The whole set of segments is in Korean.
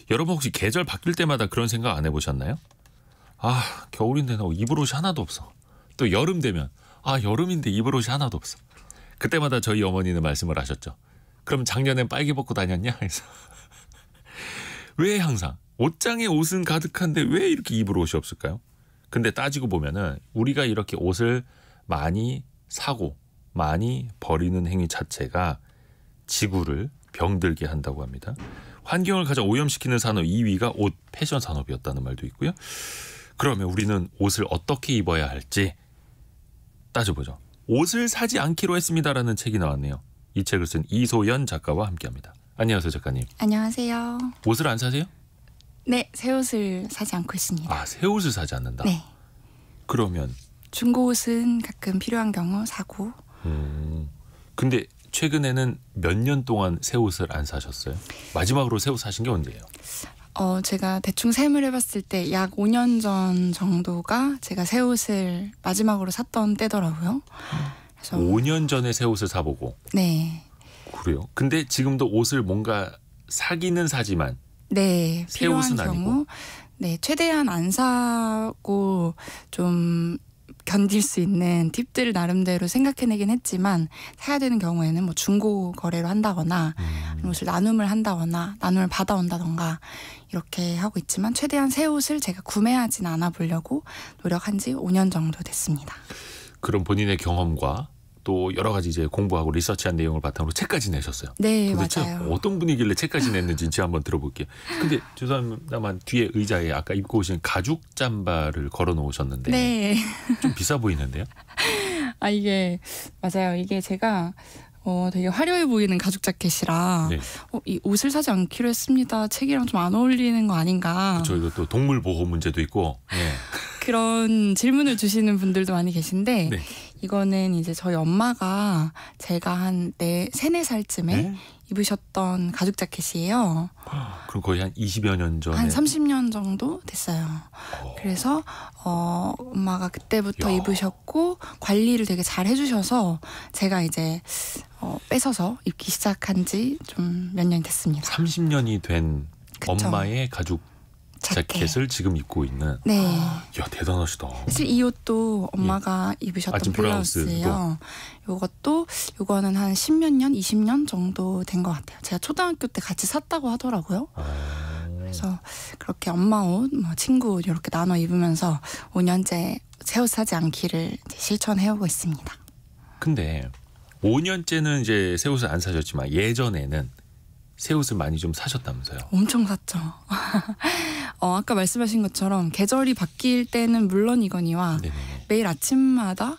여러분 혹시 계절 바뀔 때마다 그런 생각 안 해보셨나요? 아, 겨울인데 나 입을 옷이 하나도 없어. 또 여름 되면 아, 여름인데 입을 옷이 하나도 없어. 그때마다 저희 어머니는 말씀을 하셨죠. 그럼 작년엔 빨개 벗고 다녔냐? 그래서 왜 항상 옷장에 옷은 가득한데 왜 이렇게 입을 옷이 없을까요? 근데 따지고 보면은 우리가 이렇게 옷을 많이 사고 많이 버리는 행위 자체가 지구를 병들게 한다고 합니다. 환경을 가장 오염시키는 산업 2위가 옷 패션 산업이었다는 말도 있고요. 그러면 우리는 옷을 어떻게 입어야 할지 따져보죠. 옷을 사지 않기로 했습니다라는 책이 나왔네요. 이 책을 쓴 이소연 작가와 함께합니다. 안녕하세요, 작가님. 안녕하세요. 옷을 안 사세요? 네, 새 옷을 사지 않고 있습니다. 아, 새 옷을 사지 않는다. 네. 그러면 중고 옷은 가끔 필요한 경우 사고. 근데 최근에는 몇 년 동안 새 옷을 안 사셨어요? 마지막으로 새 옷 사신 게 언제예요? 제가 대충 셈을 해봤을 때 약 5년 전 정도가 제가 새 옷을 마지막으로 샀던 때더라고요. 그래서 5년 전에 새 옷을 사보고. 네. 그래요? 근데 지금도 옷을 뭔가 사기는 사지만 네, 새 필요한 옷은 경우 아니고. 네, 최대한 안 사고 좀 견딜 수 있는 팁들을 나름대로 생각해내긴 했지만 사야 되는 경우에는 뭐 중고 거래로 한다거나 옷을 나눔을 한다거나 나눔을 받아온다던가 이렇게 하고 있지만 최대한 새 옷을 제가 구매하진 않아 보려고 노력한 지 5년 정도 됐습니다. 그런 본인의 경험과 또 여러 가지 이제 공부하고 리서치한 내용을 바탕으로 책까지 내셨어요. 네, 도대체 맞아요. 어떤 분이길래 책까지 냈는지 한번 들어볼게요. 근데 죄송합니다만 뒤에 의자에 아까 입고 오신 가죽 잠바를 걸어 놓으셨는데 네. 좀 비싸 보이는데요? 아, 이게 맞아요. 이게 제가 되게 화려해 보이는 가죽 자켓이라 네. 이 옷을 사지 않기로 했습니다. 책이랑 좀 안 어울리는 거 아닌가. 저희가 또 동물 보호 문제도 있고. 네. 그런 질문을 주시는 분들도 많이 계신데 네. 이거는 이제 저희 엄마가 제가 한 3, 4살쯤에 네? 입으셨던 가죽 자켓이에요. 그럼 거의 한 20여 년 전에. 한 30년 정도 됐어요. 그래서 엄마가 그때부터 야. 입으셨고 관리를 되게 잘 해주셔서 제가 이제 뺏어서 입기 시작한 지 좀 몇 년 됐습니다. 30년이 된 그쵸. 엄마의 가죽 자켓을 지금 입고 있는. 네. 야, 대단하시다. 사실 이 옷도 엄마가 입으셨던 아침 블라우스예요. 요거는 한 10몇 년, 20년 정도 된 것 같아요. 제가 초등학교 때 같이 샀다고 하더라고요. 그래서 그렇게 엄마 옷, 친구 옷 이렇게 나눠 입으면서 5년째 새 옷 사지 않기를 이제 실천해오고 있습니다. 근데 5년째는 이제 새 옷을 안 사셨지만 예전에는 새 옷을 많이 좀 사셨다면서요? 엄청 샀죠. 아까 말씀하신 것처럼 계절이 바뀔 때는 물론이거니와 네네네. 매일 아침마다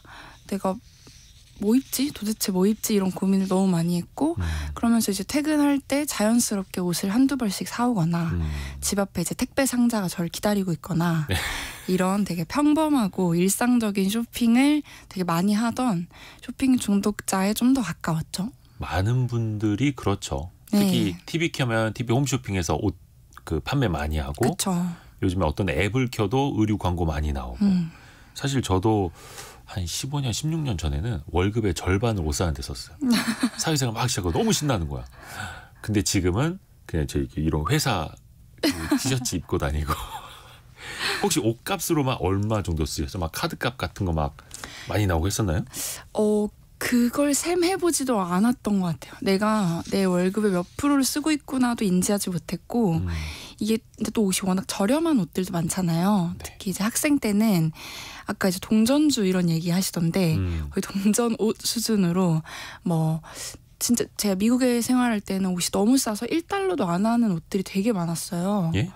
내가 뭐 입지? 도대체 뭐 입지? 이런 고민을 너무 많이 했고 그러면서 이제 퇴근할 때 자연스럽게 옷을 한두 벌씩 사오거나 집 앞에 이제 택배 상자가 저를 기다리고 있거나 네. 이런 되게 평범하고 일상적인 쇼핑을 되게 많이 하던 쇼핑 중독자에 좀 더 가까웠죠. 많은 분들이 그렇죠. 특히 TV 켜면 TV 홈쇼핑에서 옷 그 판매 많이 하고 그렇죠. 요즘에 어떤 앱을 켜도 의류 광고 많이 나오고 사실 저도 한 15년, 16년 전에는 월급의 절반을 옷 사는 데 썼어요. 사회생활 막 시작하고 너무 신나는 거야. 근데 지금은 그냥 저희 이런 회사 그 티셔츠 입고 다니고 혹시 옷값으로만 얼마 정도 쓰셨어요? 막 카드값 같은 거 막 많이 나오고 했었나요? 그걸 셈해보지도 않았던 것 같아요. 내가 내 월급의 몇 프로를 쓰고 있구나도 인지하지 못했고 이게 근데 또 옷이 워낙 저렴한 옷들도 많잖아요. 네. 특히 이제 학생 때는 아까 이제 동전주 이런 얘기 하시던데 거의 동전 옷 수준으로 뭐 진짜 제가 미국에 생활할 때는 옷이 너무 싸서 1달러도 안 하는 옷들이 되게 많았어요. 예?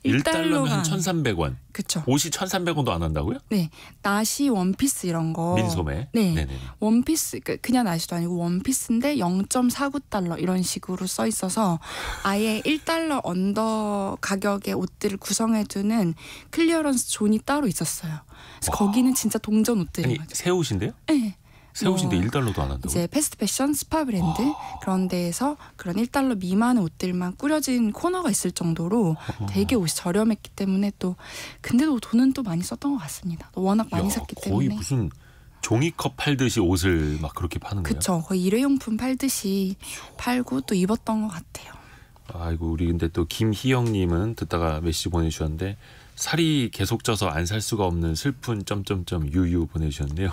1달러면 한 1,300원. 그렇죠. 옷이 1,300원도 안 한다고요? 네, 나시 원피스 이런 거. 민소매. 네, 네네네. 원피스 그냥 나시도 아니고 원피스인데 0.49달러 이런 식으로 써 있어서 아예 1달러 언더 가격의 옷들을 구성해두는 클리어런스 존이 따로 있었어요. 그래서 거기는 진짜 동전 옷들이 아니 맞아요. 새 옷인데요? 네. 새 옷인데 1달러도 안 한다고? 이제 패스트 패션 스파 브랜드 그런 데에서 그런 1달러 미만의 옷들만 꾸려진 코너가 있을 정도로 되게 옷이 저렴했기 때문에 또 근데도 돈은 또 많이 썼던 것 같습니다. 워낙 많이 샀기 거의 때문에. 무슨 종이컵 팔듯이 옷을 막 그렇게 파는 거예요? 그쵸. 거의 일회용품 팔듯이 팔고 또 입었던 것 같아요. 아이고 우리 근데 또 김희영님은 듣다가 메시지 보내주셨는데 살이 계속 쪄서 안 살 수가 없는 슬픈 점점점 유유 보내주셨네요.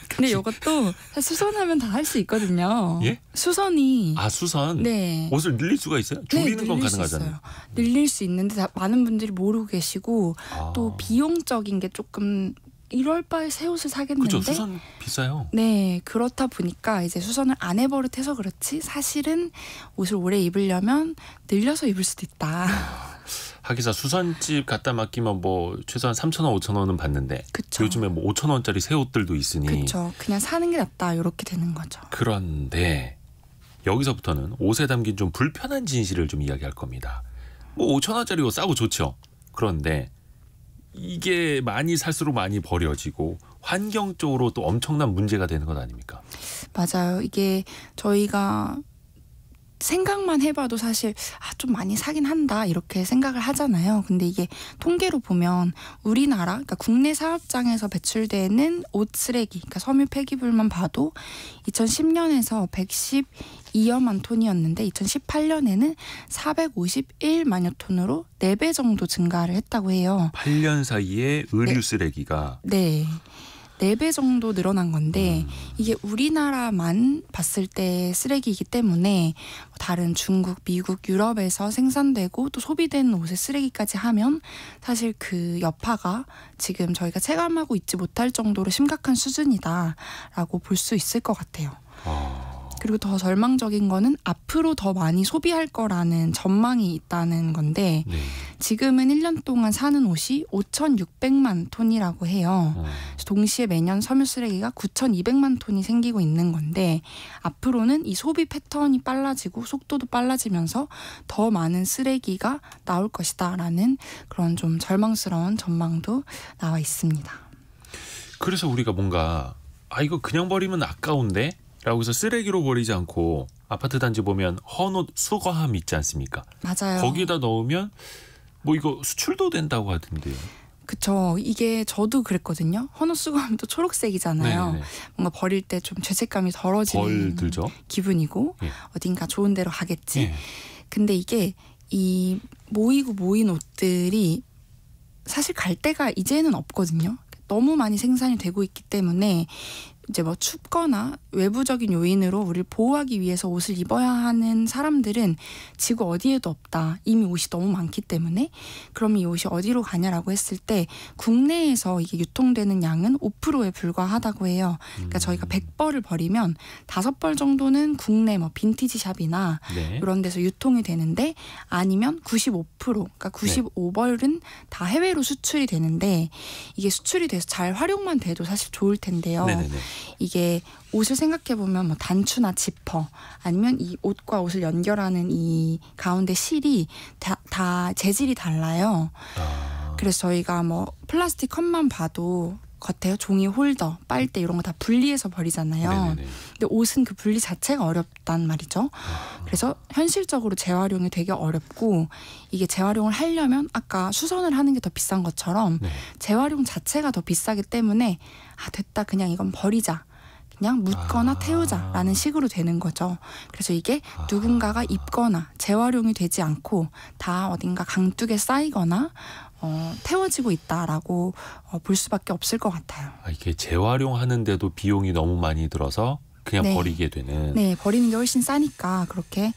근데 이것도 수선하면 다 할 수 있거든요. 예? 수선이 수선. 네. 옷을 늘릴 수가 있어요? 줄이는 건 늘릴 수 가능하잖아요. 있어요. 늘릴 수 있는데 많은 분들이 모르고 계시고 아. 또 비용적인 게 조금 이럴 바에 새 옷을 사겠는데. 그죠? 수선 비싸요. 네, 그렇다 보니까 이제 수선을 안 해버릇해서 그렇지 사실은 옷을 오래 입으려면 늘려서 입을 수도 있다. 하기사 수선집 갖다 맡기면 뭐 최소한 3,000원, 5,000원은 받는데 그쵸. 요즘에 뭐 5,000원짜리 새 옷들도 있으니 그렇죠. 그냥 사는 게 낫다 이렇게 되는 거죠. 그런데 여기서부터는 옷에 담긴 좀 불편한 진실을 좀 이야기할 겁니다. 뭐 5,000원짜리 옷 싸고 좋죠. 그런데 이게 많이 살수록 많이 버려지고 환경적으로 또 엄청난 문제가 되는 것 아닙니까? 맞아요. 이게 저희가 생각만 해봐도 사실 좀 많이 사긴 한다 이렇게 생각을 하잖아요. 근데 이게 통계로 보면 우리나라 그러니까 국내 사업장에서 배출되는 옷 쓰레기 그러니까 섬유 폐기물만 봐도 2010년에서 112여만 톤이었는데 2018년에는 451만여 톤으로 4배 정도 증가를 했다고 해요. 8년 사이에 의류 쓰레기가 네. 4배 정도 늘어난 건데 이게 우리나라만 봤을 때 쓰레기이기 때문에 다른 중국, 미국, 유럽에서 생산되고 또 소비되는 옷의 쓰레기까지 하면 사실 그 여파가 지금 저희가 체감하고 있지 못할 정도로 심각한 수준이다라고 볼 수 있을 것 같아요. 그리고 더 절망적인 거는 앞으로 더 많이 소비할 거라는 전망이 있다는 건데 네. 지금은 1년 동안 사는 옷이 5,600만 톤이라고 해요. 동시에 매년 섬유 쓰레기가 9,200만 톤이 생기고 있는 건데 앞으로는 이 소비 패턴이 빨라지고 속도도 빨라지면서 더 많은 쓰레기가 나올 것이다라는 그런 좀 절망스러운 전망도 나와 있습니다. 그래서 우리가 뭔가 이거 그냥 버리면 아까운데? 라고 해서 쓰레기로 버리지 않고 아파트 단지 보면 헌옷 수거함 있지 않습니까? 맞아요. 거기다 넣으면 뭐 이거 수출도 된다고 하던데요. 그쵸. 이게 저도 그랬거든요. 헌옷 수거하면 또 초록색이잖아요. 네네네. 뭔가 버릴 때 좀 죄책감이 덜어지는 덜 들죠. 기분이고 예. 어딘가 좋은 데로 가겠지. 예. 근데 이게 이 모인 옷들이 사실 갈 데가 이제는 없거든요. 너무 많이 생산이 되고 있기 때문에 이제 뭐 춥거나 외부적인 요인으로 우리를 보호하기 위해서 옷을 입어야 하는 사람들은 지구 어디에도 없다. 이미 옷이 너무 많기 때문에 그럼 이 옷이 어디로 가냐라고 했을 때 국내에서 이게 유통되는 양은 5%에 불과하다고 해요. 그러니까 저희가 100벌을 버리면 5벌 정도는 국내 뭐 빈티지 샵이나 네. 이런 데서 유통이 되는데 아니면 95% 그러니까 95벌은 다 해외로 수출이 되는데 이게 수출이 돼서 잘 활용만 돼도 사실 좋을 텐데요. 네네네. 이게 옷을 생각해보면 뭐 단추나 지퍼 아니면 이 옷과 옷을 연결하는 이 가운데 실이 다 재질이 달라요. 그래서 저희가 뭐 플라스틱 컵만 봐도 겉에 종이 홀더, 빨대 이런 거 다 분리해서 버리잖아요. 네네네. 근데 옷은 그 분리 자체가 어렵단 말이죠. 그래서 현실적으로 재활용이 되게 어렵고 이게 재활용을 하려면 아까 수선을 하는 게 더 비싼 것처럼 네. 재활용 자체가 더 비싸기 때문에 됐다 그냥 이건 버리자. 그냥 묻거나 태우자라는 식으로 되는 거죠. 그래서 이게 누군가가 입거나 재활용이 되지 않고 다 어딘가 강둑에 쌓이거나 태워지고 있다라고 볼 수밖에 없을 것 같아요. 이게 재활용하는데도 비용이 너무 많이 들어서 그냥 네. 버리게 되는. 네, 버리는 게 훨씬 싸니까 그렇게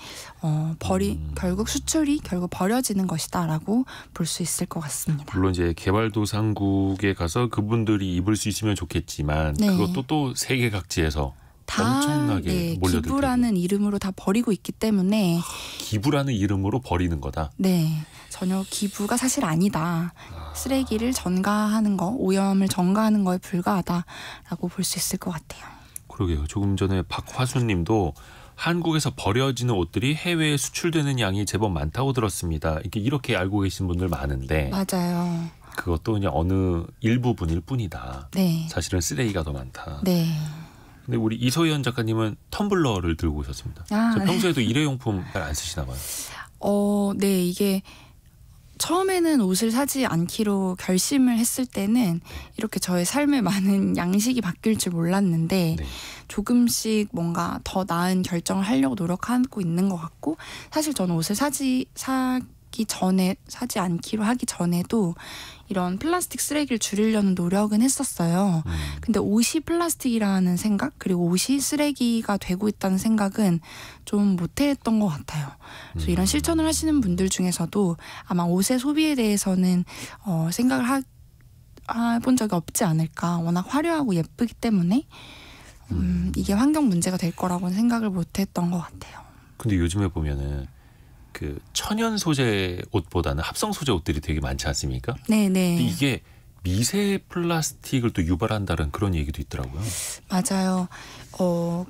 결국 수출이 결국 버려지는 것이다라고 볼 수 있을 것 같습니다. 물론 이제 개발도상국에 가서 그분들이 입을 수 있으면 좋겠지만 네. 그것도 또 세계 각지에서 다 엄청나게 몰려들 기부라는 이름으로 다 버리고 있기 때문에 기부라는 이름으로 버리는 거다. 네, 전혀 기부가 사실 아니다. 쓰레기를 전가하는 거, 오염을 전가하는 거에 불과하다라고 볼 수 있을 것 같아요. 그러게요. 조금 전에 박화수님도 한국에서 버려지는 옷들이 해외에 수출되는 양이 제법 많다고 들었습니다. 이렇게 알고 계신 분들 많은데 맞아요. 그것도 그냥 어느 일부분일 뿐이다. 네. 사실은 쓰레기가 더 많다. 네. 근데 우리 이소연 작가님은 텀블러를 들고 오셨습니다. 네. 평소에도 일회용품 잘 안 쓰시나 봐요. 네, 이게 처음에는 옷을 사지 않기로 결심을 했을 때는 이렇게 저의 삶에 많은 양식이 바뀔 줄 몰랐는데 네. 조금씩 뭔가 더 나은 결정을 하려고 노력하고 있는 것 같고 사실 저는 옷을 사지 않기로 하기 전에도 이런 플라스틱 쓰레기를 줄이려는 노력은 했었어요. 근데 옷이 플라스틱이라는 생각 그리고 옷이 쓰레기가 되고 있다는 생각은 좀 못했던 것 같아요. 그래서 이런 실천을 하시는 분들 중에서도 아마 옷의 소비에 대해서는 생각을 해본 적이 없지 않을까. 워낙 화려하고 예쁘기 때문에 이게 환경 문제가 될 거라고는 생각을 못했던 것 같아요. 근데 요즘에 보면은 그 천연 소재 옷보다는 합성 소재 옷들이 되게 많지 않습니까? 네네. 근데 이게 미세 플라스틱을 또 유발한다는 그런 얘기도 있더라고요. 맞아요.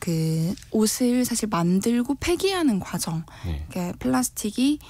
그 옷을 사실 만들고 폐기하는 과정, 네. 그러니까 플라스틱이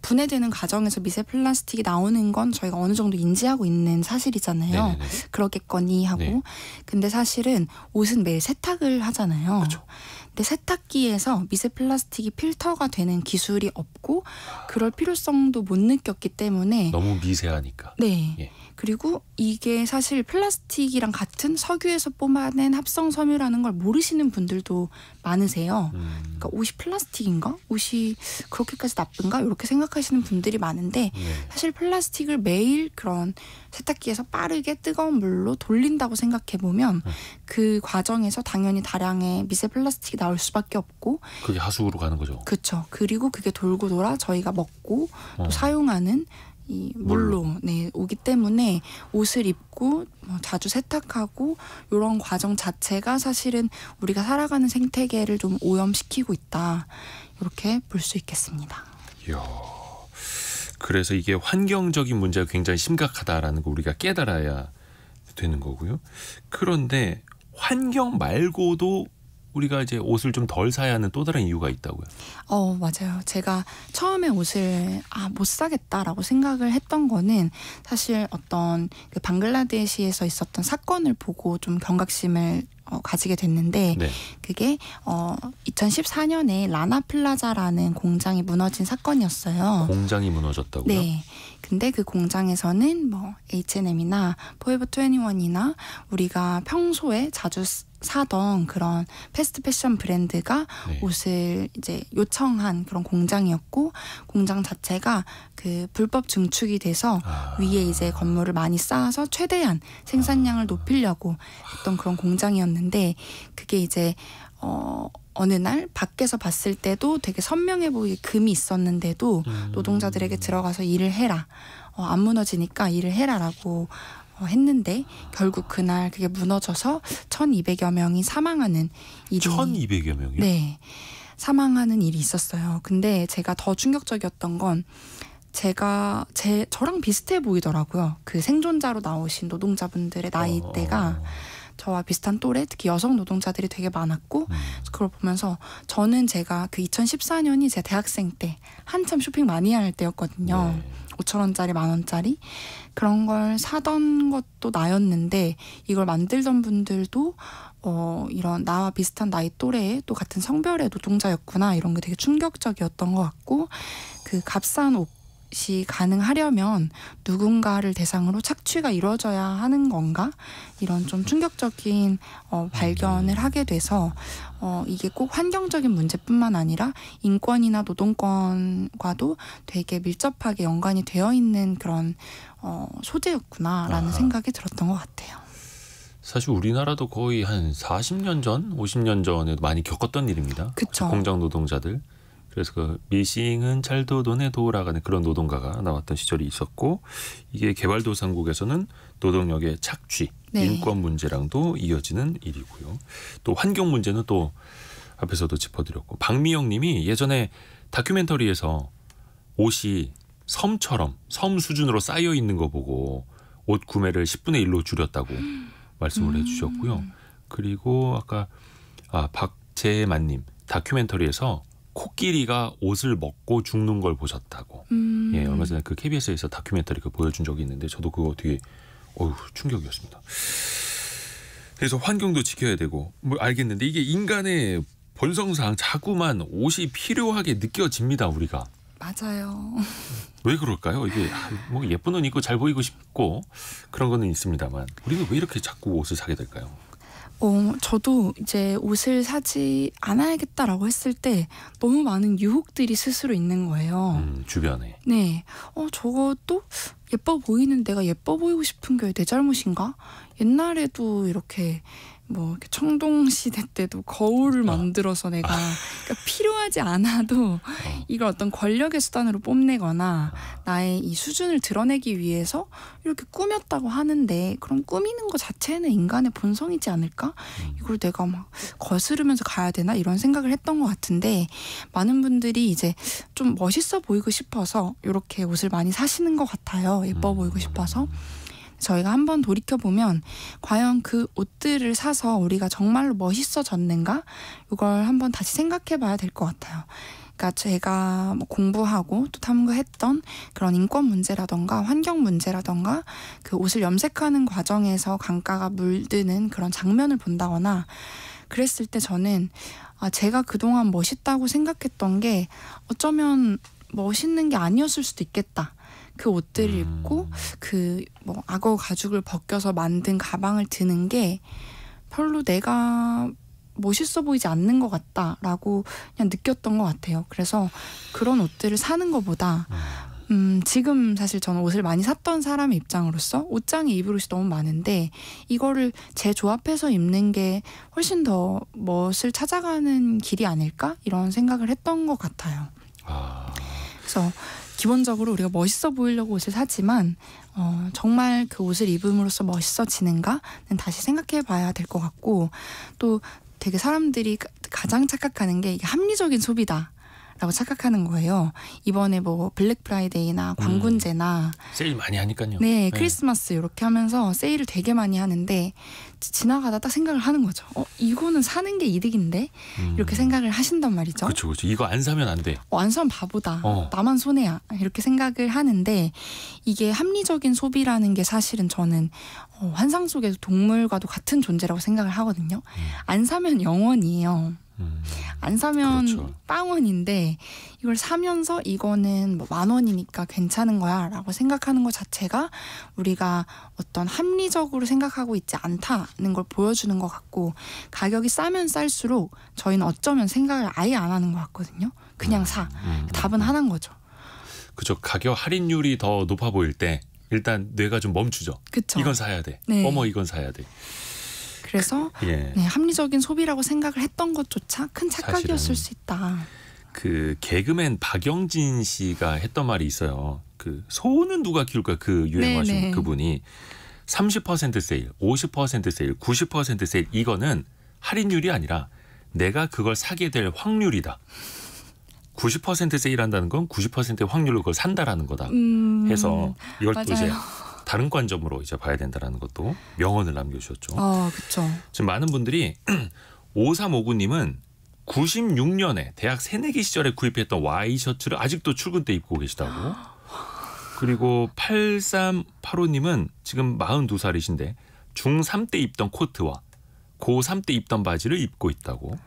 분해되는 과정에서 미세 플라스틱이 나오는 건 저희가 어느 정도 인지하고 있는 사실이잖아요. 네네네. 그러겠거니 하고. 네. 근데 사실은 옷은 매일 세탁을 하잖아요. 그렇죠. 근데 세탁기에서 미세 플라스틱이 필터가 되는 기술이 없고 그럴 필요성도 못 느꼈기 때문에 너무 미세하니까. 네. 예. 그리고 이게 사실 플라스틱이랑 같은 석유에서 뽑아낸 합성 섬유라는 걸 모르시는 분들도 많으세요. 그러니까 옷이 플라스틱인가? 옷이 그렇게까지 나쁜가? 이렇게 생각하시는 분들이 많은데 네. 사실 플라스틱을 매일 그런 세탁기에서 빠르게 뜨거운 물로 돌린다고 생각해보면 그 과정에서 당연히 다량의 미세 플라스틱이 나올 수밖에 없고 그게 하수구로 가는 거죠. 그렇죠. 그리고 그게 돌고 돌아 저희가 먹고 또 사용하는 이 물로 오기 때문에 옷을 입고 자주 세탁하고 이런 과정 자체가 사실은 우리가 살아가는 생태계를 좀 오염시키고 있다. 이렇게 볼 수 있겠습니다. 이야. 그래서 이게 환경적인 문제가 굉장히 심각하다라는 거 우리가 깨달아야 되는 거고요. 그런데 환경 말고도 우리가 이제 옷을 좀 덜 사야 하는 또 다른 이유가 있다고요. 맞아요. 제가 처음에 옷을 못 사겠다라고 생각을 했던 거는 사실 어떤 그 방글라데시에서 있었던 사건을 보고 좀 경각심을 가지게 됐는데 네. 그게 2014년에 라나플라자라는 공장이 무너진 사건이었어요. 공장이 무너졌다고요? 네. 근데 그 공장에서는 뭐 H&M이나 포에버 21이나 우리가 평소에 자주 사던 그런 패스트 패션 브랜드가 네. 옷을 이제 요청한 그런 공장이었고 공장 자체가 그 불법 증축이 돼서 위에 이제 건물을 많이 쌓아서 최대한 생산량을 높이려고 했던 그런 공장이었는데 그게 이제 어느 날 밖에서 봤을 때도 되게 선명해 보이게 금이 있었는데도 노동자들에게 들어가서 일을 해라. 안 무너지니까 일을 해라라고 했는데 결국 그날 그게 무너져서 1,200여 명이 사망하는 일이 1,200여 명이요? 네. 사망하는 일이 있었어요. 근데 제가 더 충격적이었던 건 저랑 비슷해 보이더라고요. 그 생존자로 나오신 노동자분들의 나이대가 저와 비슷한 또래, 특히 여성 노동자들이 되게 많았고 그걸 보면서 저는 제가 그 2014년이 제 대학생 때 한참 쇼핑 많이 할 때였거든요. 네. 5,000원짜리, 10,000원짜리 그런 걸 사던 것도 나였는데 이걸 만들던 분들도 이런 나와 비슷한 나이 또래의 또 같은 성별의 노동자였구나 이런 게 되게 충격적이었던 것 같고 그 값싼 옷이 가능하려면 누군가를 대상으로 착취가 이루어져야 하는 건가 이런 좀 충격적인 발견을 하게 돼서 이게 꼭 환경적인 문제뿐만 아니라 인권이나 노동권과도 되게 밀접하게 연관이 되어 있는 그런 소재였구나라는 생각이 들었던 것 같아요. 사실 우리나라도 거의 한 40년 전, 50년 전에 많이 겪었던 일입니다. 그쵸. 공장 노동자들. 그래서 그 미싱은 잘도 돈에 도라가는 그런 노동가가 나왔던 시절이 있었고 이게 개발도상국에서는 노동력의 착취, 네. 인권 문제랑도 이어지는 일이고요. 또 환경 문제는 또 앞에서도 짚어드렸고 박미영 님이 예전에 다큐멘터리에서 옷이 섬처럼 섬 수준으로 쌓여 있는 거 보고 옷 구매를 10분의 1로 줄였다고 말씀을 해주셨고요. 그리고 아까 박재만님 다큐멘터리에서 코끼리가 옷을 먹고 죽는 걸 보셨다고. 예, 얼마 전에 그 KBS에서 다큐멘터리 보여준 적이 있는데 저도 그거 되게 충격이었습니다. 그래서 환경도 지켜야 되고 뭐 알겠는데 이게 인간의 본성상 자꾸만 옷이 필요하게 느껴집니다 우리가. 맞아요. 왜 그럴까요? 이게 뭐 예쁜 옷 입고 잘 보이고 싶고 그런 거는 있습니다만 우리는 왜 이렇게 자꾸 옷을 사게 될까요? 저도 이제 옷을 사지 않아야겠다라고 했을 때 너무 많은 유혹들이 스스로 있는 거예요. 주변에. 네. 저것도 예뻐 보이는 내가 예뻐 보이고 싶은 게 내 잘못인가? 옛날에도 이렇게 뭐 이렇게 청동 시대 때도 거울을 만들어서 내가 그러니까 필요하지 않아도 이걸 어떤 권력의 수단으로 뽐내거나 나의 이 수준을 드러내기 위해서 이렇게 꾸몄다고 하는데 그럼 꾸미는 것 자체는 인간의 본성이지 않을까? 이걸 내가 막 거스르면서 가야 되나? 이런 생각을 했던 것 같은데 많은 분들이 이제 좀 멋있어 보이고 싶어서 이렇게 옷을 많이 사시는 것 같아요. 예뻐 보이고 싶어서. 저희가 한번 돌이켜보면 과연 그 옷들을 사서 우리가 정말로 멋있어졌는가? 이걸 한번 다시 생각해봐야 될 것 같아요. 그러니까 제가 뭐 공부하고 또 탐구했던 그런 인권 문제라던가 환경 문제라던가 그 옷을 염색하는 과정에서 강가가 물드는 그런 장면을 본다거나 그랬을 때 저는 제가 그동안 멋있다고 생각했던 게 어쩌면 멋있는 게 아니었을 수도 있겠다. 그 옷들을 입고 그 뭐 악어 가죽을 벗겨서 만든 가방을 드는 게 별로 내가 멋있어 보이지 않는 것 같다라고 그냥 느꼈던 것 같아요. 그래서 그런 옷들을 사는 것보다 지금 사실 저는 옷을 많이 샀던 사람의 입장으로서 옷장에 입을 옷이 너무 많은데 이거를 재조합해서 입는 게 훨씬 더 멋을 찾아가는 길이 아닐까? 이런 생각을 했던 것 같아요. 그래서 기본적으로 우리가 멋있어 보이려고 옷을 사지만 정말 그 옷을 입음으로써 멋있어지는가는 다시 생각해 봐야 될 것 같고 또 되게 사람들이 가장 착각하는 게 이게 합리적인 소비다. 라고 착각하는 거예요. 이번에 뭐 블랙 프라이데이나 광군제나 세일 많이 하니까요. 네, 크리스마스 이렇게 하면서 세일을 되게 많이 하는데 지나가다 딱 생각을 하는 거죠. 이거는 사는 게 이득인데 이렇게 생각을 하신단 말이죠. 그렇죠. 이거 안 사면 안 돼. 안 사면 바보다. 나만 손해야. 이렇게 생각을 하는데 이게 합리적인 소비라는 게 사실은 저는 환상 속에서 동물과도 같은 존재라고 생각을 하거든요. 안 사면 영원이에요. 안 사면 그렇죠. 빵원인데 이걸 사면서 이거는 뭐 10,000원이니까 괜찮은 거야 라고 생각하는 것 자체가 우리가 어떤 합리적으로 생각하고 있지 않다는 걸 보여주는 것 같고 가격이 싸면 쌀수록 저희는 어쩌면 생각을 아예 안 하는 것 같거든요. 그냥 사. 답은 하나인 거죠. 그죠. 가격 할인율이 더 높아 보일 때 일단 뇌가 좀 멈추죠. 그쵸. 이건 사야 돼. 네. 이건 사야 돼. 그래서 네, 합리적인 소비라고 생각을 했던 것조차 큰 착각이었을 수 있다. 그 개그맨 박영진 씨가 했던 말이 있어요. 그 소는 누가 키울까 그 유행하신 네네. 그분이 30% 세일, 50% 세일, 90% 세일 이거는 할인율이 아니라 내가 그걸 사게 될 확률이다. 90% 세일한다는 건 90%의 확률로 그걸 산다라는 거다. 해서 이걸 또 이제 다른 관점으로 이제 봐야 된다라는 것도 명언을 남겨주셨죠. 그렇죠. 지금 많은 분들이 5359님은 96년에 대학 새내기 시절에 구입했던 와이셔츠를 아직도 출근 때 입고 계시다고. 그리고 8385님은 지금 42살이신데 중3 때 입던 코트와 고3 때 입던 바지를 입고 있다고.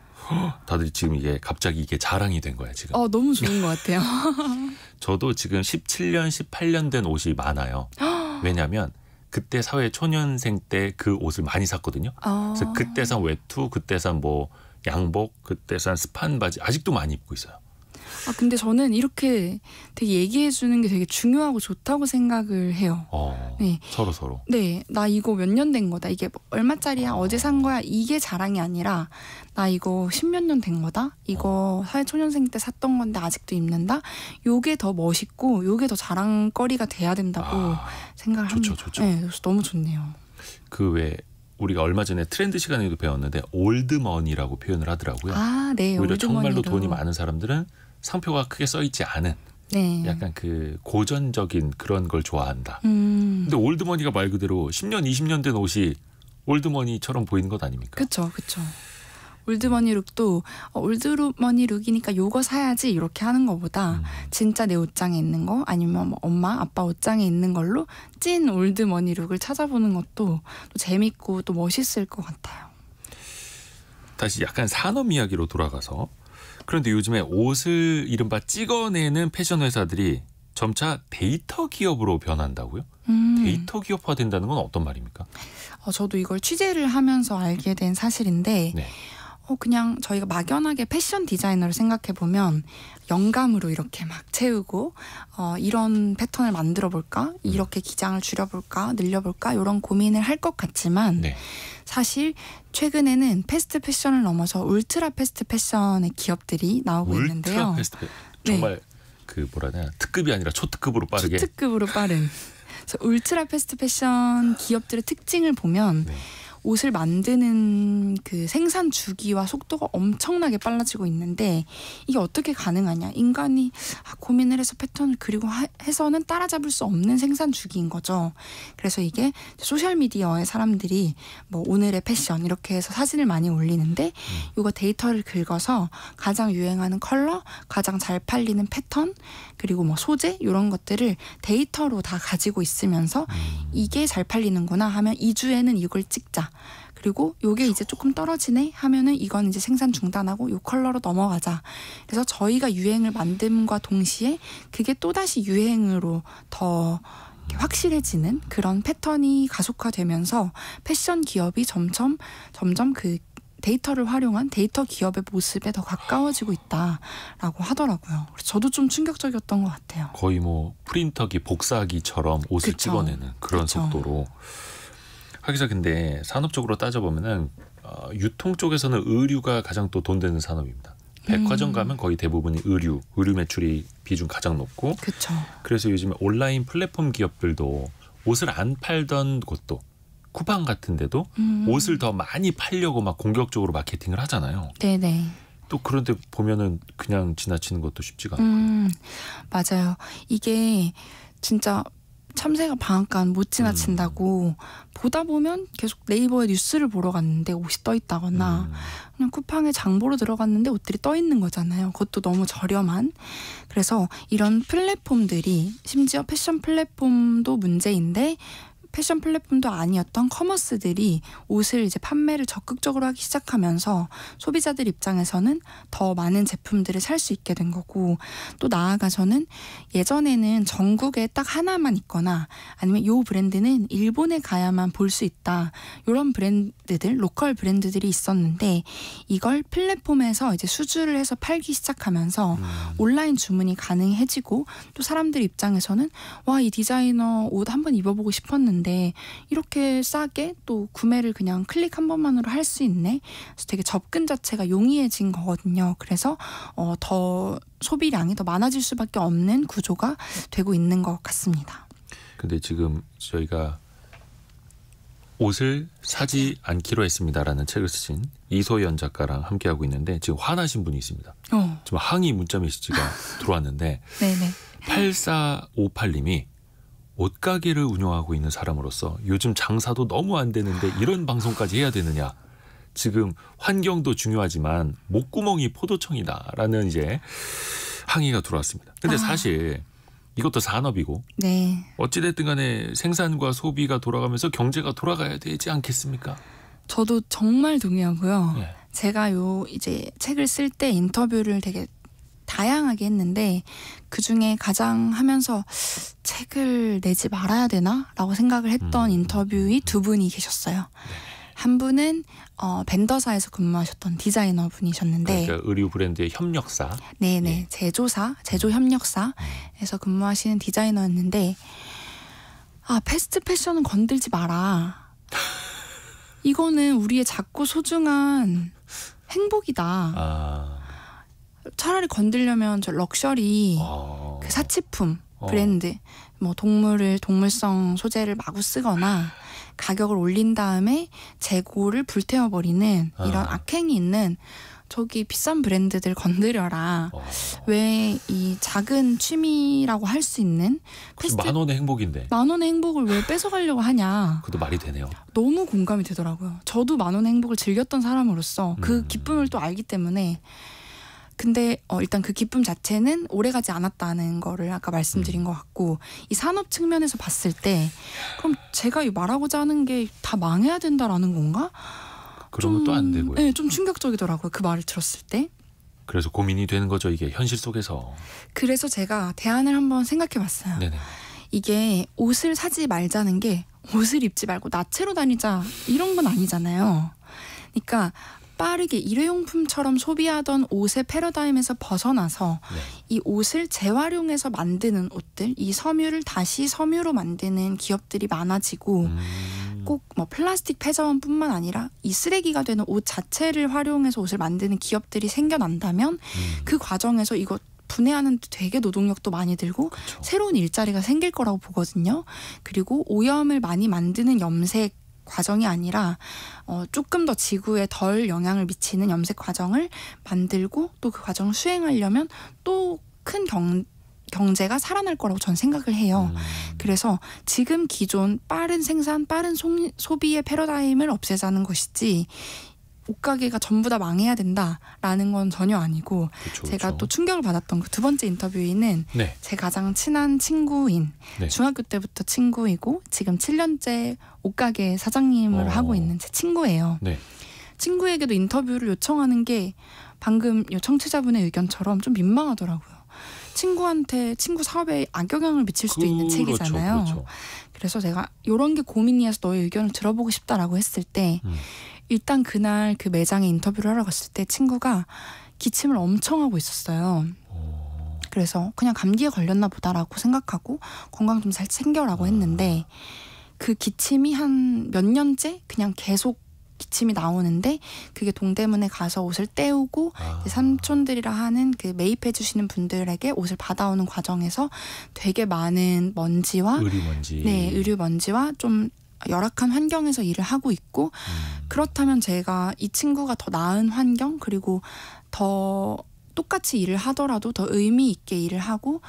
다들 지금 이게 갑자기 이게 자랑이 된 거야 지금. 너무 좋은 것 같아요. 저도 지금 17년, 18년 된 옷이 많아요. 왜냐하면 그때 사회 초년생 때 그 옷을 많이 샀거든요. 그래서 그때 산 외투, 그때 산 뭐 양복, 그때 산 스판 바지 아직도 많이 입고 있어요. 근데 저는 이렇게 되게 얘기해 주는 게 되게 중요하고 좋다고 생각을 해요. 네. 서로. 네, 나 이거 몇 년 된 거다. 이게 뭐 얼마짜리야? 어제 산 거야? 이게 자랑이 아니라 나 이거 10몇 년 된 거다. 이거 사회초년생 때 샀던 건데 아직도 입는다. 요게 더 멋있고 요게 더 자랑거리가 돼야 된다고 생각을 합니다. 좋죠. 네, 그래서 너무 좋네요. 그 왜 우리가 얼마 전에 트렌드 시간에도 배웠는데 올드머니라고 표현을 하더라고요. 네, 오히려 올드머니로. 정말로 돈이 많은 사람들은 상표가 크게 써 있지 않은 네. 약간 그 고전적인 그런 걸 좋아한다. 근데 올드머니가 말 그대로 10년, 20년 된 옷이 올드머니처럼 보이는 것 아닙니까? 그렇죠. 올드머니 룩도 올드머니 룩이니까 요거 사야지 이렇게 하는 것보다 진짜 내 옷장에 있는 거 아니면 뭐 엄마 아빠 옷장에 있는 걸로 찐 올드머니 룩을 찾아보는 것도 또 재밌고 또 멋있을 것 같아요. 다시 약간 산업 이야기로 돌아가서 그런데 요즘에 옷을 이른바 찍어내는 패션 회사들이 점차 데이터 기업으로 변한다고요? 데이터 기업화 된다는 건 어떤 말입니까? 저도 이걸 취재를 하면서 알게 된 사실인데 네. 그냥 저희가 막연하게 패션 디자이너를 생각해 보면 영감으로 이렇게 막 채우고 이런 패턴을 만들어 볼까, 이렇게 기장을 줄여볼까, 늘려볼까 이런 고민을 할 것 같지만 네. 사실 최근에는 패스트 패션을 넘어서 울트라 패스트 패션의 기업들이 나오고 있는데요. 울트라 패스트 정말 그 뭐라 해야 되나 특급이 아니라 초특급으로 빠르게. 초특급으로 빠른. 그래서 울트라 패스트 패션 기업들의 특징을 보면 네. 옷을 만드는 그 생산 주기와 속도가 엄청나게 빨라지고 있는데 이게 어떻게 가능하냐. 인간이 고민을 해서 패턴을 그리고 해서는 따라잡을 수 없는 생산 주기인 거죠. 그래서 이게 소셜미디어에 사람들이 뭐 오늘의 패션 이렇게 해서 사진을 많이 올리는데 이거 데이터를 긁어서 가장 유행하는 컬러, 가장 잘 팔리는 패턴, 그리고 뭐 소재 이런 것들을 데이터로 다 가지고 있으면서 이게 잘 팔리는구나 하면 2주에는 이걸 찍자. 그리고 요게 이제 조금 떨어지네 하면은 이건 이제 생산 중단하고 요 컬러로 넘어가자. 그래서 저희가 유행을 만듦과 동시에 그게 또다시 유행으로 더 확실해지는 그런 패턴이 가속화되면서 패션 기업이 점점 그 데이터를 활용한 데이터 기업의 모습에 더 가까워지고 있다라고 하더라고요. 그래서 저도 좀 충격적이었던 것 같아요. 거의 뭐 프린터기, 복사기처럼 옷을 그쵸. 찍어내는 그런 그쵸. 속도로. 하기자 근데 산업적으로 따져보면은 유통 쪽에서는 의류가 가장 또 돈 되는 산업입니다. 백화점 가면 거의 대부분이 의류 매출이 비중 가장 높고. 그렇죠. 그래서 요즘에 온라인 플랫폼 기업들도 옷을 안 팔던 곳도 쿠팡 같은 데도 옷을 더 많이 팔려고 막 공격적으로 마케팅을 하잖아요. 네네. 또 그런데 보면은 그냥 지나치는 것도 쉽지가 않고. 맞아요. 이게 진짜 참새가 방앗간 못 지나친다고 보다 보면 계속 네이버에 뉴스를 보러 갔는데 옷이 떠 있다거나 그냥 쿠팡에 장 보러 들어갔는데 옷들이 떠 있는 거잖아요. 그것도 너무 저렴한. 그래서 이런 플랫폼들이 심지어 패션 플랫폼도 문제인데 패션 플랫폼도 아니었던 커머스들이 옷을 이제 판매를 적극적으로 하기 시작하면서 소비자들 입장에서는 더 많은 제품들을 살 수 있게 된 거고, 또 나아가서는 예전에는 전국에 딱 하나만 있거나 아니면 요 브랜드는 일본에 가야만 볼 수 있다, 이런 브랜드들, 로컬 브랜드들이 있었는데 이걸 플랫폼에서 이제 수주를 해서 팔기 시작하면서 온라인 주문이 가능해지고, 또 사람들 입장에서는 와, 이 디자이너 옷 한번 입어보고 싶었는데 이렇게 싸게 또 구매를 그냥 클릭 한 번만으로 할 수 있네. 그래서 되게 접근 자체가 용이해진 거거든요. 그래서 더 소비량이 더 많아질 수밖에 없는 구조가 되고 있는 것 같습니다. 근데 지금 저희가 옷을 사지 않기로 했습니다라는 책을 쓰신 이소연 작가랑 함께하고 있는데 지금 화나신 분이 있습니다. 지금 항의 문자 메시지가 들어왔는데 네네. 8458님이 옷가게를 운영하고 있는 사람으로서 요즘 장사도 너무 안 되는데 이런 방송까지 해야 되느냐. 지금 환경도 중요하지만 목구멍이 포도청이다라는 이제 항의가 들어왔습니다. 근데 사실 이것도 산업이고 네. 어찌됐든 간에 생산과 소비가 돌아가면서 경제가 돌아가야 되지 않겠습니까? 저도 정말 동의하고요. 네. 제가 이제 책을 쓸 때 인터뷰를 되게 다양하게 했는데 그중에 가장 하면서 책을 내지 말아야 되나? 라고 생각을 했던 인터뷰이 두 분이 계셨어요. 한 분은 벤더사에서 근무하셨던 디자이너 분이셨는데, 그러니까 의류 브랜드의 협력사. 네네. 예. 제조 협력사에서 근무하시는 디자이너였는데, 패스트 패션은 건들지 마라. 이거는 우리의 작고 소중한 행복이다. 차라리 건들려면 저 럭셔리, 그 사치품 브랜드, 뭐 동물성 소재를 마구 쓰거나 가격을 올린 다음에 재고를 불태워버리는 이런 악행이 있는 저기 비싼 브랜드들 건드려라. 왜 이 작은 취미라고 할 수 있는 만 원의 행복인데. 만 원의 행복을 왜 뺏어가려고 하냐. 그것도 말이 되네요. 너무 공감이 되더라고요. 저도 만 원의 행복을 즐겼던 사람으로서 그 기쁨을 또 알기 때문에. 근데 일단 그 기쁨 자체는 오래가지 않았다는 거를 아까 말씀드린 것 같고, 이 산업 측면에서 봤을 때 그럼 제가 이 말하고자 하는 게 다 망해야 된다라는 건가? 그러면 또 안 되고요. 네, 좀 충격적이더라고요. 그 말을 들었을 때. 그래서 고민이 되는 거죠. 이게 현실 속에서. 그래서 제가 대안을 한번 생각해 봤어요. 네네. 이게 옷을 사지 말자는 게 옷을 입지 말고 나체로 다니자 이런 건 아니잖아요. 그러니까 빠르게 일회용품처럼 소비하던 옷의 패러다임에서 벗어나서 네. 이 옷을 재활용해서 만드는 옷들, 이 섬유를 다시 섬유로 만드는 기업들이 많아지고 꼭 뭐 플라스틱 폐자원뿐만 아니라 이 쓰레기가 되는 옷 자체를 활용해서 옷을 만드는 기업들이 생겨난다면 그 과정에서 이거 분해하는 데 되게 노동력도 많이 들고 그쵸. 새로운 일자리가 생길 거라고 보거든요. 그리고 오염을 많이 만드는 염색 과정이 아니라 조금 더 지구에 덜 영향을 미치는 염색 과정을 만들고 또 그 과정을 수행하려면 또 큰 경제가 살아날 거라고 저는 생각을 해요. 그래서 지금 기존 빠른 생산, 빠른 소비의 패러다임을 없애자는 것이지 옷가게가 전부 다 망해야 된다라는 건 전혀 아니고 그쵸, 제가 그쵸. 또 충격을 받았던 그 두 번째 인터뷰인은 네. 제 가장 친한 친구인 네. 중학교 때부터 친구이고 지금 7년째 옷가게 사장님을 하고 있는 제 친구예요. 네. 친구에게도 인터뷰를 요청하는 게 방금 이 청취자분의 의견처럼 좀 민망하더라고요. 친구한테 친구 사업에 악영향을 미칠 수도 있는 책이잖아요. 그렇죠. 그래서 제가 이런 게 고민이어서 너의 의견을 들어보고 싶다라고 했을 때 일단 그날 그 매장에 인터뷰를 하러 갔을 때 친구가 기침을 엄청 하고 있었어요. 그래서 그냥 감기에 걸렸나 보다라고 생각하고 건강 좀 잘 챙겨라고 했는데 그 기침이 한 몇 년째 그냥 계속 기침이 나오는데 그게 동대문에 가서 옷을 떼우고 이제 삼촌들이라 하는 그 매입해 주시는 분들에게 옷을 받아오는 과정에서 되게 많은 먼지와 의류먼지. 네, 의류먼지와 좀 열악한 환경에서 일을 하고 있고 그렇다면 제가 이 친구가 더 나은 환경 그리고 더 똑같이 일을 하더라도 더 의미 있게 일을 하고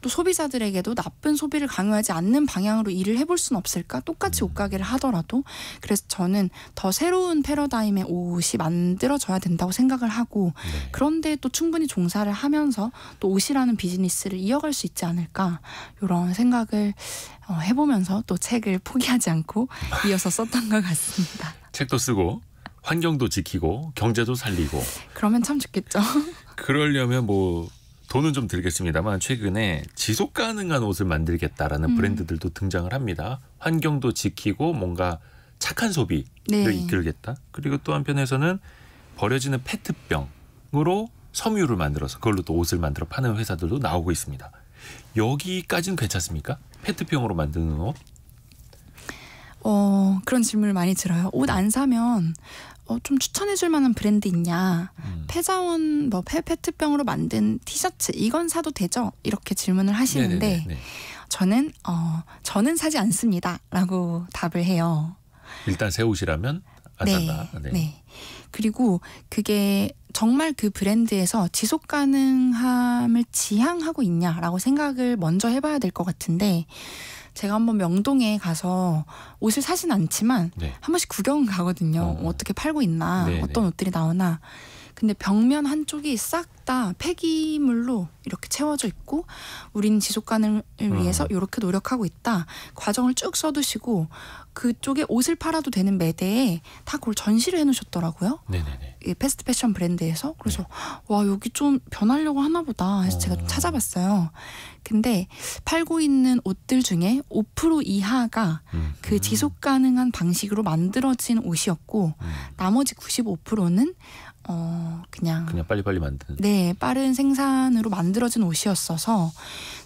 또 소비자들에게도 나쁜 소비를 강요하지 않는 방향으로 일을 해볼 수는 없을까? 똑같이 옷가게를 하더라도. 그래서 저는 더 새로운 패러다임의 옷이 만들어져야 된다고 생각을 하고 네. 그런데 또 충분히 종사를 하면서 또 옷이라는 비즈니스를 이어갈 수 있지 않을까 이런 생각을 해보면서 또 책을 포기하지 않고 이어서 썼던 것 같습니다. 책도 쓰고 환경도 지키고 경제도 살리고 그러면 참 좋겠죠. 그러려면 뭐 돈은 좀 들겠습니다만 최근에 지속 가능한 옷을 만들겠다라는 브랜드들도 등장을 합니다. 환경도 지키고 뭔가 착한 소비를 네. 이끌겠다. 그리고 또 한편에서는 버려지는 페트병으로 섬유를 만들어서 그걸로 또 옷을 만들어 파는 회사들도 나오고 있습니다. 여기까지는 괜찮습니까? 페트병으로 만드는 옷? 그런 질문을 많이 들어요. 옷 안 사면 좀 추천해줄 만한 브랜드 있냐? 폐자원 페트병으로 만든 티셔츠 이건 사도 되죠? 이렇게 질문을 하시는데 네네네. 저는 사지 않습니다라고 답을 해요. 일단 새 옷이라면 안 산다. 네. 네. 그리고 그게 정말 그 브랜드에서 지속 가능함을 지향하고 있냐라고 생각을 먼저 해봐야 될 것 같은데 제가 한번 명동에 가서 옷을 사진 않지만 네. 한 번씩 구경은 가거든요. 어떻게 팔고 있나, 네네. 어떤 옷들이 나오나. 근데 벽면 한쪽이 싹 다 폐기물로 이렇게 채워져 있고 우리는 지속 가능을 위해서 이렇게 노력하고 있다. 과정을 쭉 써두시고 그쪽에 옷을 팔아도 되는 매대에 다 그걸 전시를 해놓으셨더라고요. 네네네. 이 패스트 패션 브랜드에서. 그래서 와 여기 좀 변하려고 하나 보다 해서 제가 좀 찾아봤어요. 근데 팔고 있는 옷들 중에 5% 이하가 그 지속 가능한 방식으로 만들어진 옷이었고 나머지 95%는 그냥 빨리빨리 만드는. 네, 빠른 생산으로 만들어진 옷이었어서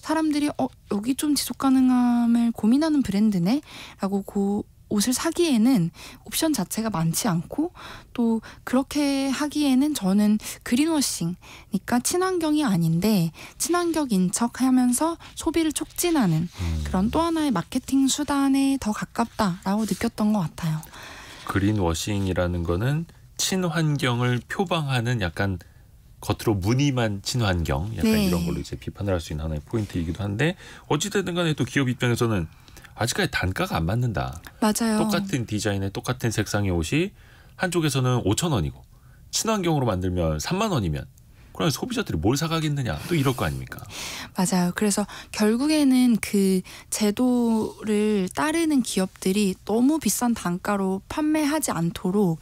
사람들이 여기 좀 지속 가능함을 고민하는 브랜드네 라고 그 옷을 사기에는 옵션 자체가 많지 않고 또 그렇게 하기에는 저는 그린워싱 그러니까 친환경이 아닌데 친환경인 척하면서 소비를 촉진하는 그런 또 하나의 마케팅 수단에 더 가깝다라고 느꼈던 것 같아요. 그린워싱이라는 거는 친환경을 표방하는 약간 겉으로 무늬만 친환경 약간 네. 이런 걸로 이제 비판을 할 수 있는 하나의 포인트이기도 한데 어찌됐든 간에 또 기업 입장에서는 아직까지 단가가 안 맞는다. 맞아요. 똑같은 디자인의 똑같은 색상의 옷이 한쪽에서는 5,000원이고 친환경으로 만들면 3만 원이면 그럼 소비자들이 뭘 사가겠느냐 또 이럴 거 아닙니까? 맞아요. 그래서 결국에는 그 제도를 따르는 기업들이 너무 비싼 단가로 판매하지 않도록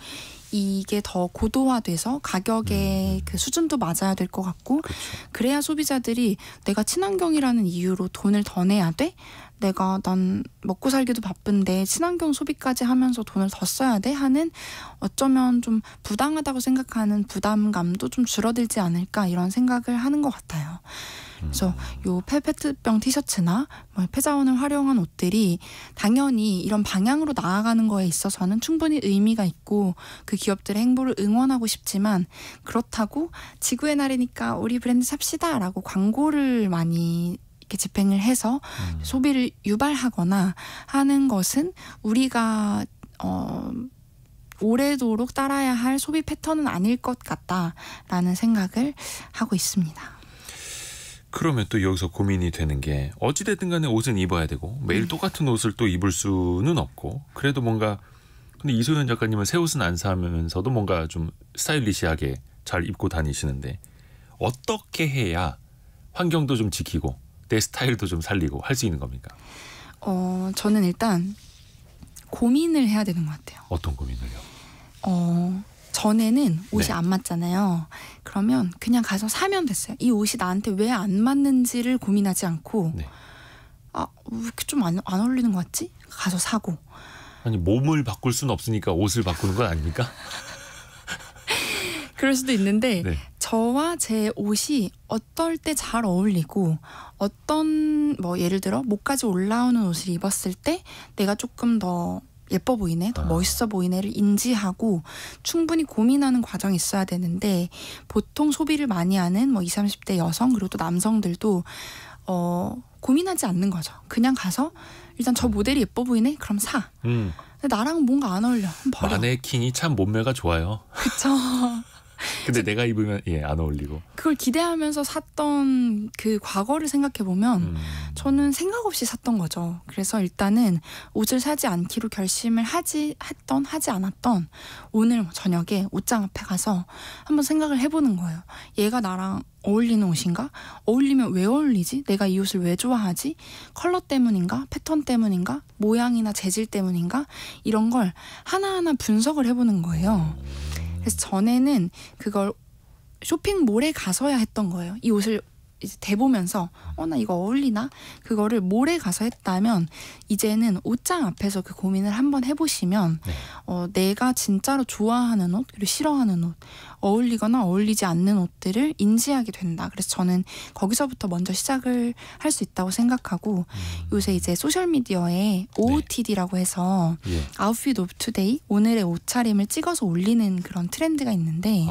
이게 더 고도화돼서 가격의 그 수준도 맞아야 될 것 같고 그렇죠. 그래야 소비자들이 내가 친환경이라는 이유로 돈을 더 내야 돼? 난 먹고 살기도 바쁜데 친환경 소비까지 하면서 돈을 더 써야 돼? 하는 어쩌면 좀 부당하다고 생각하는 부담감도 좀 줄어들지 않을까 이런 생각을 하는 것 같아요. 그래서 요 페트병 티셔츠나 뭐 폐자원을 활용한 옷들이 당연히 이런 방향으로 나아가는 거에 있어서는 충분히 의미가 있고 그 기업들의 행보를 응원하고 싶지만 그렇다고 지구의 날이니까 우리 브랜드 삽시다라고 광고를 많이 이렇게 집행을 해서 소비를 유발하거나 하는 것은 우리가 오래도록 따라야 할 소비 패턴은 아닐 것 같다라는 생각을 하고 있습니다. 그러면 또 여기서 고민이 되는 게 어찌됐든 간에 옷은 입어야 되고 매일 똑같은 옷을 또 입을 수는 없고 그래도 뭔가 근데 이소연 작가님은 새 옷은 안 사면서도 뭔가 좀 스타일리시하게 잘 입고 다니시는데 어떻게 해야 환경도 좀 지키고 내 스타일도 좀 살리고 할 수 있는 겁니까? 저는 일단 고민을 해야 되는 것 같아요. 어떤 고민을요? 전에는 옷이 네. 안 맞잖아요. 그러면 그냥 가서 사면 됐어요. 이 옷이 나한테 왜 안 맞는지를 고민하지 않고 네. 왜 이렇게 좀 안 어울리는 것 같지? 가서 사고. 아니 몸을 바꿀 수는 없으니까 옷을 바꾸는 건 아닙니까? 그럴 수도 있는데 네. 저와 제 옷이 어떨 때 잘 어울리고 어떤 뭐 예를 들어 목까지 올라오는 옷을 입었을 때 내가 조금 더 예뻐 보이네, 더 멋있어 보이네를 인지하고 충분히 고민하는 과정이 있어야 되는데 보통 소비를 많이 하는 뭐 20, 30대 여성 그리고 또 남성들도 고민하지 않는 거죠. 그냥 가서 일단 저 모델이 예뻐 보이네? 그럼 사. 근데 나랑 뭔가 안 어울려. 그럼 버려. 마네킹이 참 몸매가 좋아요. 그쵸. 근데 내가 입으면 안 어울리고. 그걸 기대하면서 샀던 그 과거를 생각해보면 저는 생각 없이 샀던 거죠. 그래서 일단은 옷을 사지 않기로 결심을 하지 않았던 오늘 저녁에 옷장 앞에 가서 한번 생각을 해보는 거예요. 얘가 나랑 어울리는 옷인가? 어울리면 왜 어울리지? 내가 이 옷을 왜 좋아하지? 컬러 때문인가? 패턴 때문인가? 모양이나 재질 때문인가? 이런 걸 하나하나 분석을 해보는 거예요. 그래서 전에는 그걸 쇼핑몰에 가서야 했던 거예요. 이 옷을 이제 대보면서 나 이거 어울리나? 그거를 몰에 가서 했다면 이제는 옷장 앞에서 그 고민을 한번 해보시면 내가 진짜로 좋아하는 옷 그리고 싫어하는 옷 어울리거나 어울리지 않는 옷들을 인지하게 된다. 그래서 저는 거기서부터 먼저 시작을 할 수 있다고 생각하고 요새 이제 소셜미디어에 OOTD라고 해서 아웃핏 오브 투데이 오늘의 옷차림을 찍어서 올리는 그런 트렌드가 있는데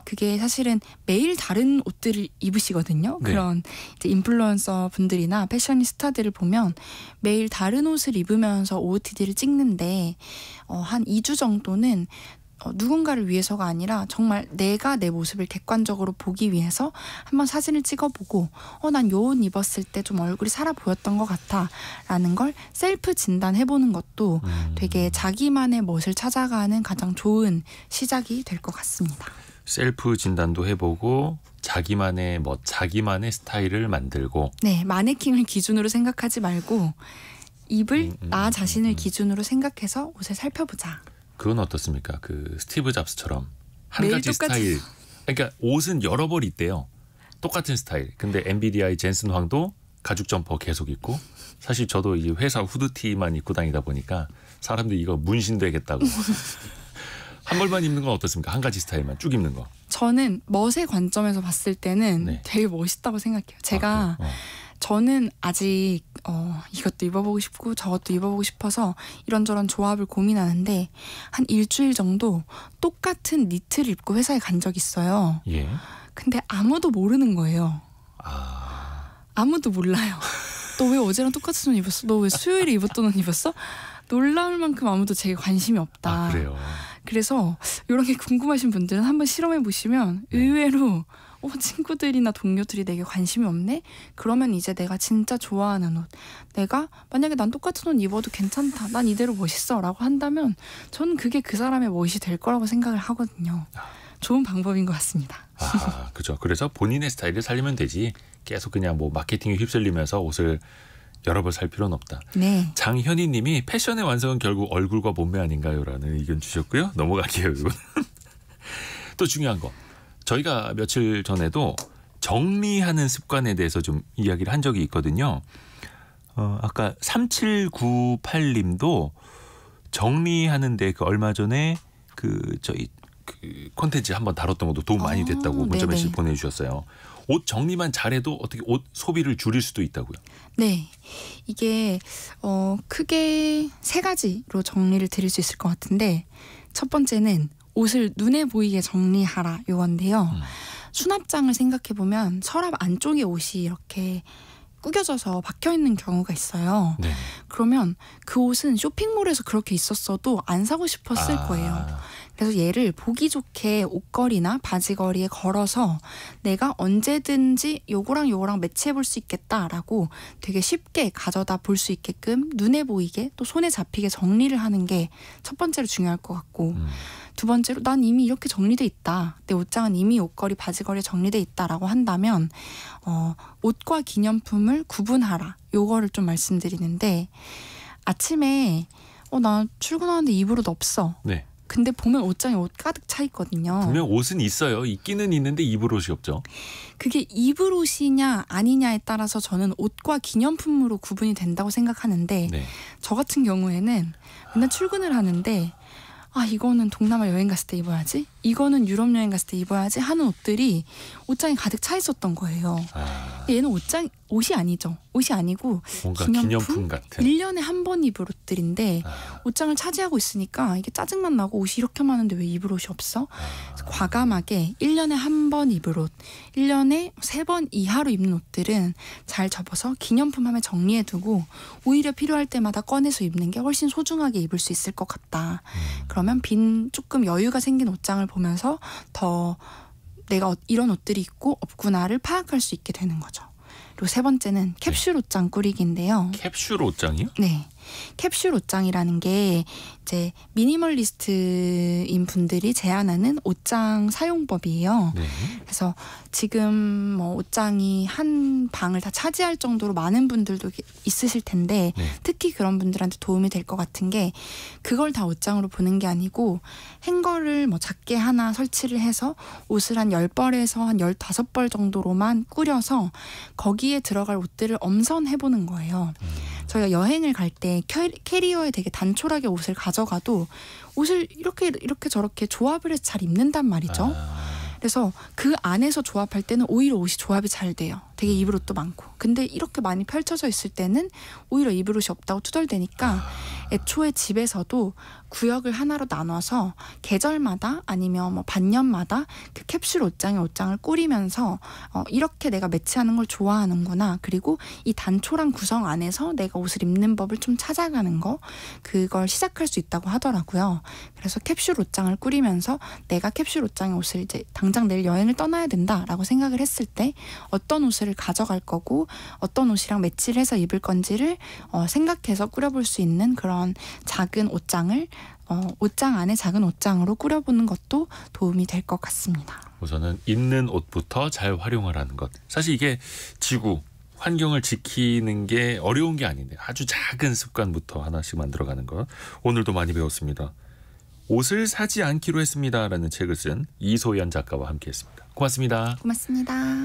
그게 사실은 매일 다른 옷들을 입으시거든요. 네. 그런 이제 인플루언서 분들이나 패셔니스타들을 보면 매일 다른 옷을 입으면서 OOTD를 찍는데 한 2주 정도는 누군가를 위해서가 아니라 정말 내가 내 모습을 객관적으로 보기 위해서 한번 사진을 찍어보고 난 요 옷 입었을 때 좀 얼굴이 살아 보였던 것 같아 라는 걸 셀프 진단해보는 것도 되게 자기만의 멋을 찾아가는 가장 좋은 시작이 될 것 같습니다. 셀프 진단도 해보고 자기만의 자기만의 스타일을 만들고 네, 마네킹을 기준으로 생각하지 말고 입을 나 자신을 기준으로 생각해서 옷을 살펴보자. 그건 어떻습니까? 그 스티브 잡스처럼 한 매일 가지 똑같이 스타일. 그러니까 옷은 여러 벌 있대요. 똑같은 스타일. 근데 엔비디아의 젠슨 황도 가죽 점퍼 계속 입고 사실 저도 이 회사 후드티만 입고 다니다 보니까 사람들이 이거 문신되겠다고. 한 벌만 입는 건 어떻습니까? 한 가지 스타일만 쭉 입는 거. 저는 멋의 관점에서 봤을 때는 되게 멋있다고 생각해요. 제가 저는 아직 이것도 입어보고 싶고 저것도 입어보고 싶어서 이런저런 조합을 고민하는데 한 일주일 정도 똑같은 니트를 입고 회사에 간 적이 있어요. 예. 근데 아무도 모르는 거예요. 아무도 몰라요. 너 왜 어제랑 똑같은 옷 입었어? 너 왜 수요일에 입었던 옷 입었어? 놀라울 만큼 아무도 제게 관심이 없다. 그래요. 그래서 이런 게 궁금하신 분들은 한번 실험해 보시면 의외로 친구들이나 동료들이 내게 관심이 없네? 그러면 이제 내가 진짜 좋아하는 옷 내가 만약에 난 똑같은 옷 입어도 괜찮다. 난 이대로 멋있어 라고 한다면 저는 그게 그 사람의 멋이 될 거라고 생각을 하거든요. 좋은 방법인 것 같습니다. 그죠. 그래서 본인의 스타일을 살리면 되지. 계속 그냥 뭐 마케팅에 휩쓸리면서 옷을 여러 벌 살 필요는 없다. 네. 장현희 님이 패션의 완성은 결국 얼굴과 몸매 아닌가요? 라는 의견 주셨고요. 넘어갈게요. 이건. 또 중요한 거. 저희가 며칠 전에도 정리하는 습관에 대해서 좀 이야기를 한 적이 있거든요. 아까 3798님도 정리하는데 그 얼마 전에 저희 콘텐츠 한번 다뤘던 것도 도움 많이 됐다고 문자 메시지 보내주셨어요. 옷 정리만 잘해도 어떻게 옷 소비를 줄일 수도 있다고요? 네. 이게 크게 3가지로 정리를 드릴 수 있을 것 같은데, 첫 번째는 옷을 눈에 보이게 정리하라 요건데요. 수납장을 생각해보면 서랍 안쪽에 옷이 이렇게 구겨져서 박혀있는 경우가 있어요. 네. 그러면 그 옷은 쇼핑몰에서 그렇게 있었어도 안 사고 싶었을 거예요. 그래서 얘를 보기 좋게 옷걸이나 바지걸이에 걸어서 내가 언제든지 요거랑 요거랑 매치해 볼 수 있겠다라고 되게 쉽게 가져다 볼 수 있게끔 눈에 보이게 또 손에 잡히게 정리를 하는 게 첫 번째로 중요할 것 같고, 두 번째로 난 이미 이렇게 정리돼 있다. 내 옷장은 이미 옷걸이, 바지걸이에 정리돼 있다라고 한다면 옷과 기념품을 구분하라. 요거를 좀 말씀드리는데, 아침에 나 출근하는데 입을 옷 없어. 네. 근데 보면 옷장에 옷 가득 차 있거든요. 분명 옷은 있어요. 있기는 있는데 입을 옷이 없죠. 그게 입을 옷이냐 아니냐에 따라서 저는 옷과 기념품으로 구분이 된다고 생각하는데, 네. 저 같은 경우에는 맨날 출근을 하는데 이거는 동남아 여행 갔을 때 입어야지, 이거는 유럽 여행 갔을 때 입어야지 하는 옷들이 옷장에 가득 차 있었던 거예요. 얘는 옷이 아니죠. 옷이 아니고 뭔가 기념품 같은. 1년에 한 번 입을 옷들인데 옷장을 차지하고 있으니까 이게 짜증만 나고, 옷이 이렇게 많은데 왜 입을 옷이 없어? 그래서 과감하게 1년에 한 번 입을 옷, 1년에 3번 이하로 입는 옷들은 잘 접어서 기념품함에 정리해두고 오히려 필요할 때마다 꺼내서 입는 게 훨씬 소중하게 입을 수 있을 것 같다. 그러면 조금 여유가 생긴 옷장을 보면서 더 내가 이런 옷들이 있고 없구나를 파악할 수 있게 되는 거죠. 그리고 3번째는 캡슐 옷장 꾸리기인데요. 캡슐 옷장이요? 네. 캡슐 옷장이라는 게 이제 미니멀리스트인 분들이 제안하는 옷장 사용법이에요. 네. 그래서 지금 옷장이 한 방을 다 차지할 정도로 많은 분들도 있으실 텐데, 네. 특히 그런 분들한테 도움이 될 것 같은 게, 그걸 다 옷장으로 보는 게 아니고 행거를 작게 하나 설치를 해서 옷을 한 10벌에서 한 15벌 정도로만 꾸려서 거기에 들어갈 옷들을 엄선해보는 거예요. 저희가 여행을 갈 때 캐리어에 되게 단촐하게 옷을 가져가도 옷을 이렇게 저렇게 조합을 해서 잘 입는단 말이죠. 그래서 그 안에서 조합할 때는 오히려 옷이 조합이 잘 돼요. 되게 입을 옷도 많고. 근데 이렇게 많이 펼쳐져 있을 때는 오히려 입을 옷이 없다고 투덜대니까 애초에 집에서도 구역을 하나로 나눠서 계절마다 아니면 반년마다 그 캡슐 옷장을 꾸리면서 이렇게 내가 매치하는 걸 좋아하는구나, 그리고 이 단촐한 구성 안에서 내가 옷을 입는 법을 좀 찾아가는 거, 그걸 시작할 수 있다고 하더라고요. 그래서 캡슐 옷장을 꾸리면서 내가 캡슐 옷장의 옷을 이제 당장 내일 여행을 떠나야 된다라고 생각을 했을 때 어떤 옷을 가져갈 거고 어떤 옷이랑 매치를 해서 입을 건지를 생각해서 꾸려볼 수 있는 그런 작은 옷장을 옷장 안에 작은 옷장으로 꾸려보는 것도 도움이 될 것 같습니다. 우선은 있는 옷부터 잘 활용하라는 것. 사실 이게 지구, 환경을 지키는 게 어려운 게 아닌데 아주 작은 습관부터 하나씩 만들어가는 것. 오늘도 많이 배웠습니다. 옷을 사지 않기로 했습니다라는 책을 쓴 이소연 작가와 함께했습니다. 고맙습니다. 고맙습니다.